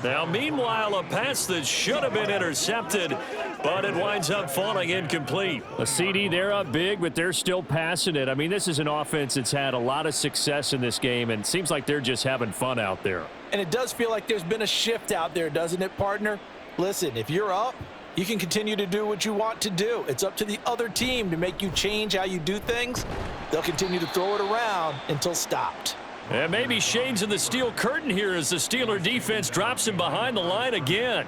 Speaker 1: Now, meanwhile, a pass that should have been intercepted, but it winds up falling incomplete.
Speaker 2: A CD, they're up big, but they're still passing it. I mean, this is an offense that's had a lot of success in this game, and it seems like they're just having fun out there.
Speaker 3: And it does feel like there's been a shift out there, doesn't it, partner? Listen, if you're up, you can continue to do what you want to do. It's up to the other team to make you change how you do things. They'll continue to throw it around until stopped.
Speaker 1: And maybe shades in the steel curtain here as the Steeler defense drops him behind the line again.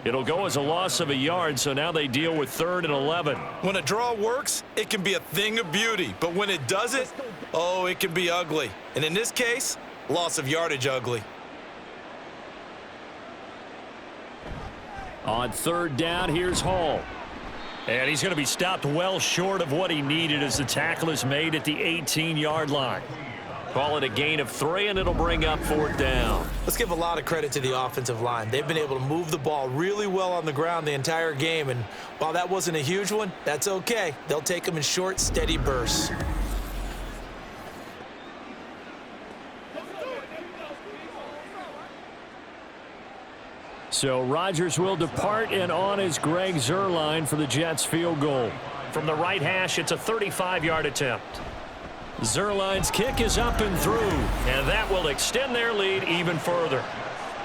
Speaker 1: It'll go as a loss of a yard, so now they deal with 3rd and 11.
Speaker 3: When a draw works, it can be a thing of beauty. But when it doesn't, oh, it can be ugly. And in this case, loss of yardage ugly.
Speaker 2: On 3rd down, here's Hall.
Speaker 1: And he's going to be stopped well short of what he needed as the tackle is made at the 18-yard line. Call it a gain of 3, and it'll bring up 4th down.
Speaker 3: Let's give a lot of credit to the offensive line. They've been able to move the ball really well on the ground the entire game, and while that wasn't a huge one, that's okay. They'll take them in short, steady bursts.
Speaker 2: So Rodgers will depart, and on is Greg Zuerlein for the Jets field goal.
Speaker 1: From the right hash, it's a 35-yard attempt. Zuerlein's kick is up and through, and that will extend their lead even further.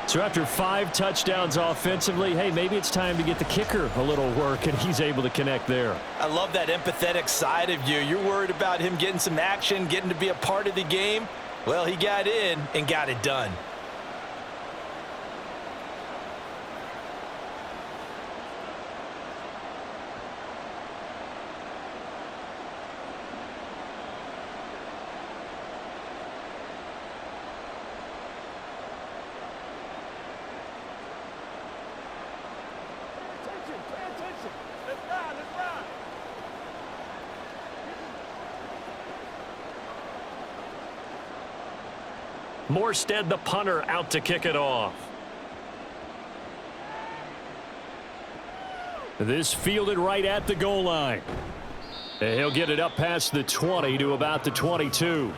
Speaker 2: So after 5 touchdowns offensively, hey, maybe it's time to get the kicker a little work, and he's able to connect there.
Speaker 3: I love that empathetic side of you. You're worried about him getting some action, getting to be a part of the game. Well, he got in and got it done.
Speaker 1: Morstead, the punter, out to kick it off.
Speaker 2: This fielded right at the goal line. And he'll get it up past the 20 to about the 22.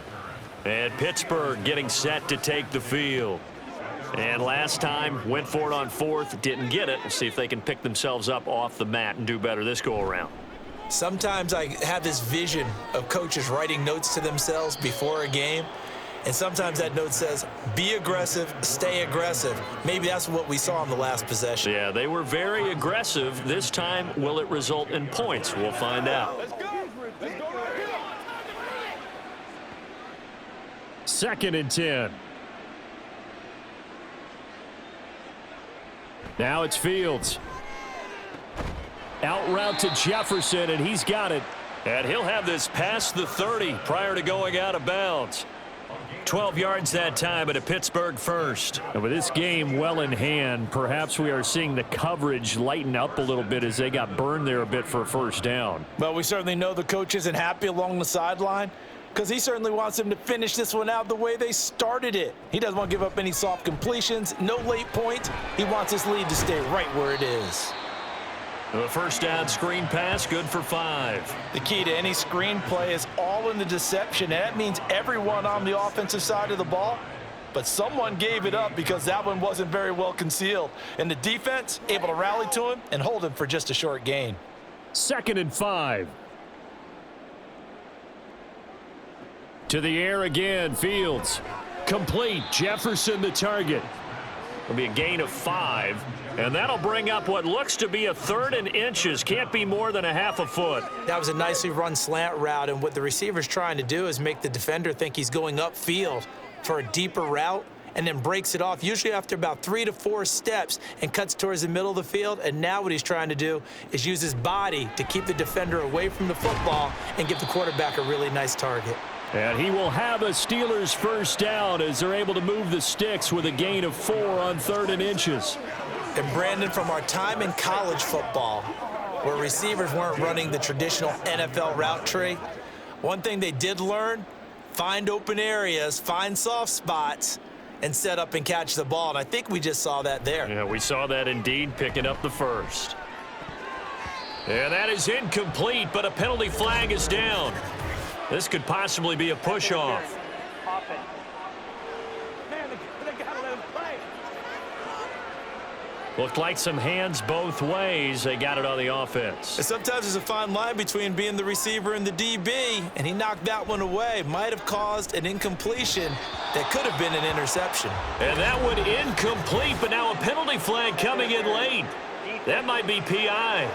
Speaker 1: And Pittsburgh getting set to take the field. And last time, went for it on 4th, didn't get it. We'll see if they can pick themselves up off the mat and do better this go-around.
Speaker 3: Sometimes I have this vision of coaches writing notes to themselves before a game. And sometimes that note says, be aggressive, stay aggressive. Maybe that's what we saw in the last possession.
Speaker 1: Yeah, they were very aggressive. This time, will it result in points? We'll find out.
Speaker 5: Let's go. Let's go right here.
Speaker 2: 2nd and 10. Now it's Fields. Out route to Jefferson, and he's got it.
Speaker 1: And he'll have this past the 30 prior to going out of bounds. 12 yards that time, but a Pittsburgh first.
Speaker 2: And with this game well in hand, perhaps we are seeing the coverage lighten up a little bit as they got burned there a bit for a first down.
Speaker 3: Well, we certainly know the coach isn't happy along the sideline because he certainly wants them to finish this one out the way they started it. He doesn't want to give up any soft completions, no late points. He wants his lead to stay right where it is.
Speaker 1: The first down screen pass, good for 5.
Speaker 3: The key to any screen play is all in the deception, and that means everyone on the offensive side of the ball. But someone gave it up because that one wasn't very well concealed. And the defense able to rally to him and hold him for just a short gain.
Speaker 2: 2nd and 5. To the air again, Fields. Complete, Jefferson the target.
Speaker 1: It'll be a gain of 5, and that'll bring up what looks to be a 3rd and inches. Can't be more than a half a foot.
Speaker 3: That was a nicely run slant route, and what the receiver's trying to do is make the defender think he's going upfield for a deeper route and then breaks it off, usually after about 3 to 4 steps, and cuts towards the middle of the field. And now what he's trying to do is use his body to keep the defender away from the football and give the quarterback a really nice target.
Speaker 2: And he will have a Steelers first down as they're able to move the sticks with a gain of 4 on 3rd and inches.
Speaker 3: And Brandon, from our time in college football, where receivers weren't running the traditional NFL route tree, one thing they did learn, find open areas, find soft spots, and set up and catch the ball. And I think we just saw that there.
Speaker 1: Yeah, we saw that indeed, picking up the first. And that is incomplete, but a penalty flag is down. This could possibly be a push-off.
Speaker 6: Offense.
Speaker 5: Man, they gotta let him play.
Speaker 1: Looked like some hands both ways. They got it on the offense.
Speaker 3: And sometimes there's a fine line between being the receiver and the DB, and he knocked that one away. Might have caused an incompletion that could have been an interception.
Speaker 1: And that one incomplete, but now a penalty flag coming in late. That might be PI.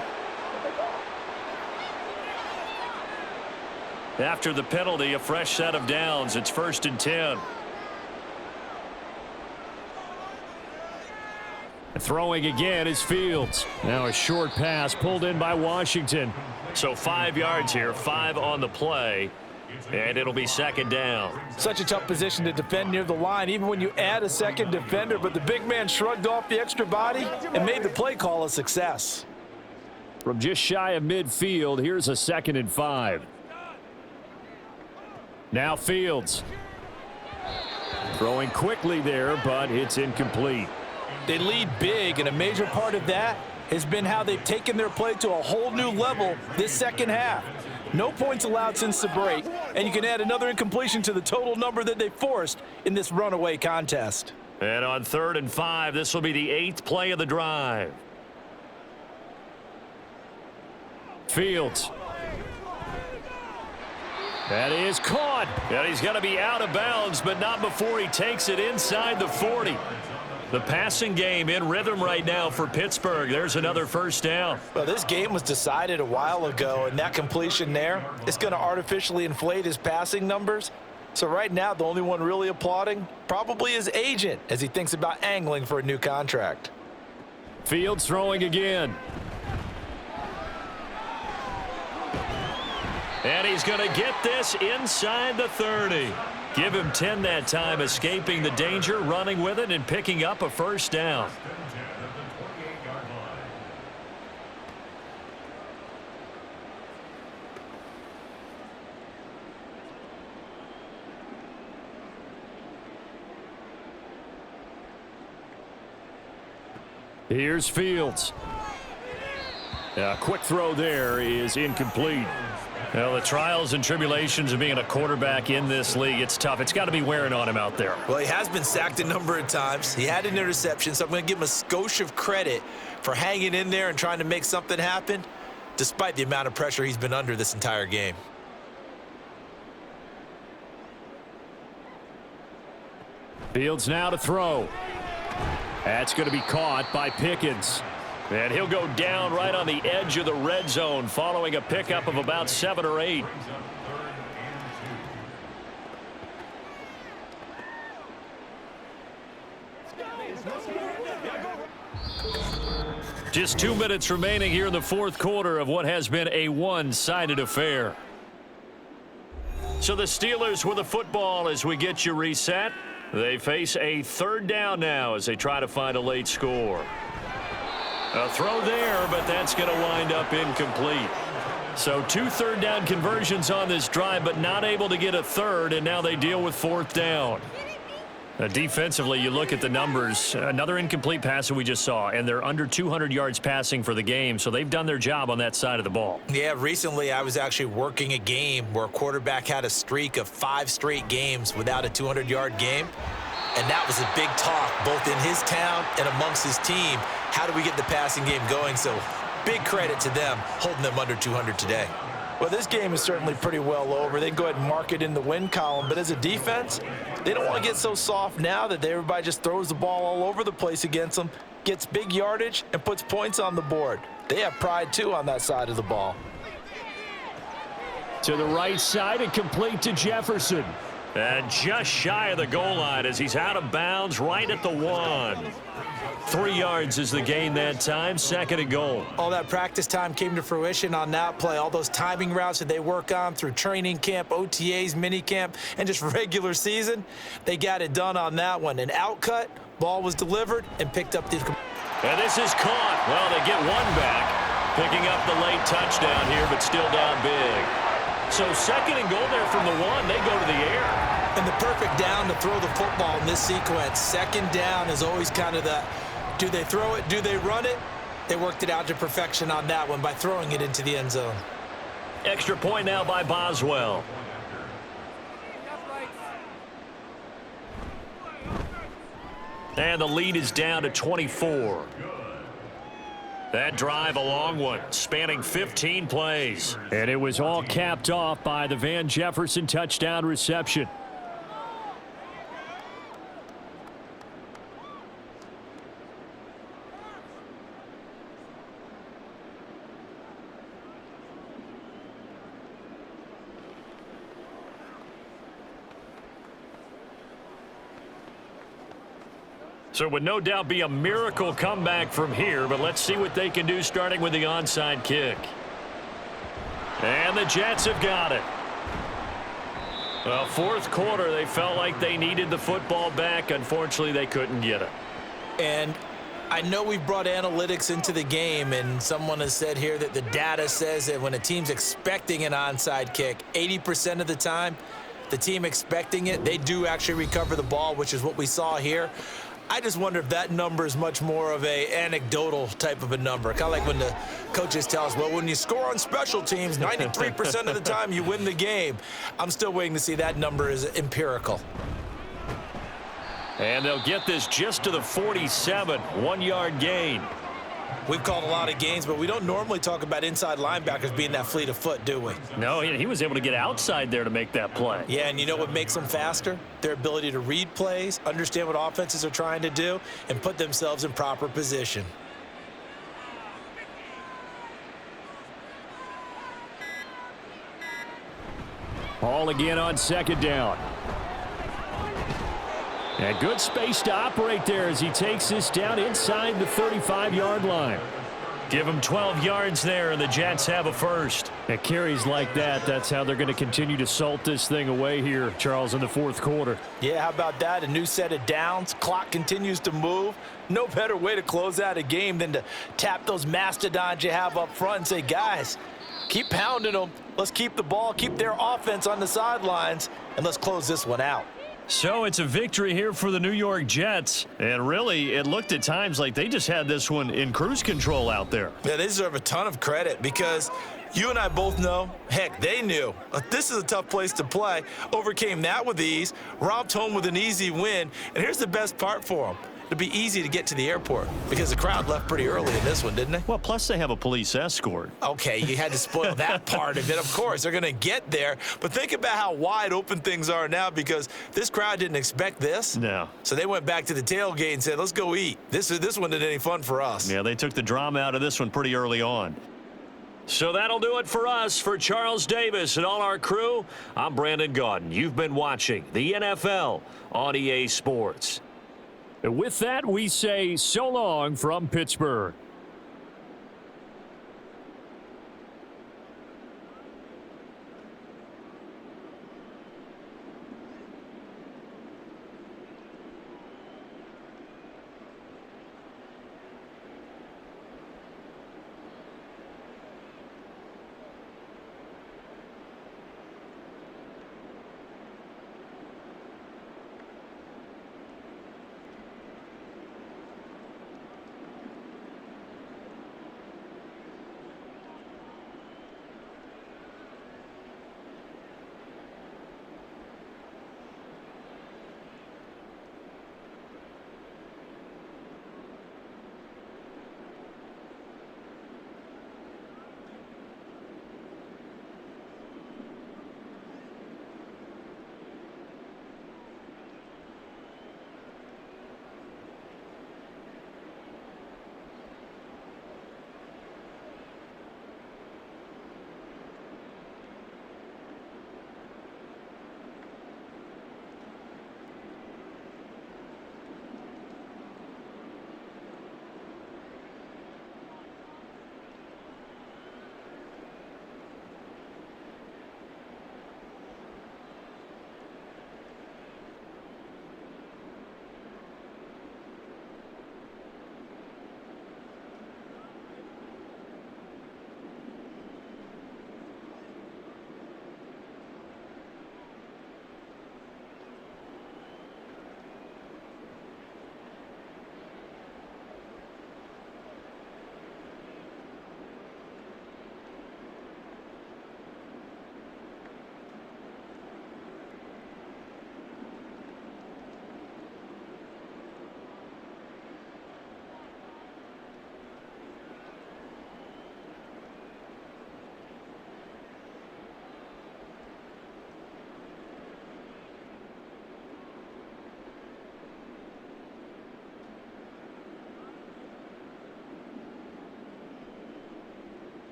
Speaker 1: After the penalty, a fresh set of downs. It's 1st and 10.
Speaker 2: Throwing again is Fields. Now a short pass pulled in by Washington.
Speaker 1: So 5 yards here, 5 on the play, and it'll be 2nd down.
Speaker 3: Such a tough position to defend near the line, even when you add a second defender, but the big man shrugged off the extra body and made the play call a success.
Speaker 2: From just shy of midfield, here's a 2nd and 5. Now Fields. Throwing quickly there, but it's incomplete.
Speaker 3: They lead big, and a major part of that has been how they've taken their play to a whole new level this second half. No points allowed since the break, and you can add another incompletion to the total number that they forced in this runaway contest.
Speaker 1: And on 3rd and 5, this will be the 8th play of the drive.
Speaker 2: Fields. That is caught.
Speaker 1: And he's going to be out of bounds, but not before he takes it inside the 40. The passing game in rhythm right now for Pittsburgh. There's another first down.
Speaker 3: Well, this game was decided a while ago, and that completion there is going to artificially inflate his passing numbers. So right now, the only one really applauding probably his agent as he thinks about angling for a new contract.
Speaker 2: Fields throwing again.
Speaker 1: And he's going to get this inside the 30. Give him 10 that time, escaping the danger, running with it, and picking up a first down.
Speaker 2: Here's Fields. A quick throw there is incomplete.
Speaker 1: Well, the trials and tribulations of being a quarterback in this league, it's tough. It's got to be wearing on him out there.
Speaker 3: Well, he has been sacked a number of times. He had an interception, so I'm going to give him a skosh of credit for hanging in there and trying to make something happen, despite the amount of pressure he's been under this entire game.
Speaker 2: Fields now to throw. That's going to be caught by Pickens.
Speaker 1: And he'll go down right on the edge of the red zone following a pickup of about 7 or 8. Just 2 minutes remaining here in the 4th quarter of what has been a one-sided affair. So
Speaker 2: So the Steelers with the football as we get you reset. They face a third down now as they try to find a late score. A throw there, but that's going to wind up incomplete. So 2 third-down conversions on this drive, but not able to get a third, and now they deal with 4th down. Defensively, you look at the numbers. Another incomplete pass that we just saw, and they're under 200 yards passing for the game, so they've done their job on that side of the ball.
Speaker 3: Yeah, recently I was actually working a game where a quarterback had a streak of 5 straight games without a 200-yard game, and that was a big talk both in his town and amongst his team. How do we get the passing game going? So big credit to them holding them under 200 today.
Speaker 7: Well, this game is certainly pretty well over. They can go ahead and mark it in the win column, but as a defense, they don't want to get so soft now that everybody just throws the ball all over the place against them, gets big yardage, and puts points on the board. They have pride, too, on that side of the ball.
Speaker 2: To the right side and complete to Jefferson. And just shy of the goal line as he's out of bounds right at the 1. 3 yards is the gain that time, 2nd and goal.
Speaker 3: All that practice time came to fruition on that play. All those timing routes that they work on through training camp, OTAs, minicamp, and just regular season, they got it done on that one. An outcut, ball was delivered, and picked up the...
Speaker 2: And this is caught. Well, they get one back, picking up the late touchdown here, but still down big. So 2nd and goal there from the 1. They go to the air.
Speaker 3: And the perfect down to throw the football in this sequence. 2nd down is always kind of the... Do they throw it? Do they run it? They worked it out to perfection on that one by throwing it into the end zone.
Speaker 2: Extra point now by Boswell. And the lead is down to 24. That drive, a long one, spanning 15 plays. And it was all capped off by the Van Jefferson touchdown reception. So it would no doubt be a miracle comeback from here, but let's see what they can do starting with the onside kick. And the Jets have got it. Well, 4th quarter, they felt like they needed the football back. Unfortunately, they couldn't get it.
Speaker 3: And I know we've brought analytics into the game, and someone has said here that the data says that when a team's expecting an onside kick, 80% of the time, the team expecting it, they do actually recover the ball, which is what we saw here. I just wonder if that number is much more of a anecdotal type of a number. Kind of like when the coaches tell us, well, when you score on special teams, 93% of the time you win the game. I'm still waiting to see that number is empirical.
Speaker 2: And they'll get this just to the 47, 1-yard gain.
Speaker 3: We've called a lot of games, but we don't normally talk about inside linebackers being that fleet of foot, do we?
Speaker 2: No, he was able to get outside there to make that play.
Speaker 3: Yeah, and you know what makes them faster? Their ability to read plays, understand what offenses are trying to do, and put themselves in proper position.
Speaker 2: Ball again on 2nd down. And good space to operate there as he takes this down inside the 35-yard line. Give him 12 yards there, and the Jets have a first. At carries like that, that's how they're going to continue to salt this thing away here, Charles, in the 4th quarter.
Speaker 7: Yeah, how about that? A new set of downs. Clock continues to move. No better way to close out a game than to tap those mastodons you have up front and say, guys, keep pounding them. Let's keep the ball, keep their offense on the sidelines, and let's close this one out.
Speaker 2: So it's a victory here for the New York Jets. And really, it looked at times like they just had this one in cruise control out there.
Speaker 3: Yeah, they deserve a ton of credit because you and I both know, heck, they knew. This is a tough place to play. Overcame that with ease, romped home with an easy win. And here's the best part for them. It'd be easy to get to the airport because the crowd left pretty early in this one, didn't they?
Speaker 2: Well, plus they have a police escort.
Speaker 3: Okay, you had to spoil that part of it. Of course, they're going to get there. But think about how wide open things are now because this crowd didn't expect this.
Speaker 2: No.
Speaker 3: So they went back to the tailgate and said, let's go eat. This one isn't any fun for us.
Speaker 2: Yeah, they took the drama out of this one pretty early on. So that'll do it for us. For Charles Davis and all our crew, I'm Brandon Gaudin. You've been watching the NFL on EA Sports. And with that, we say so long from Pittsburgh.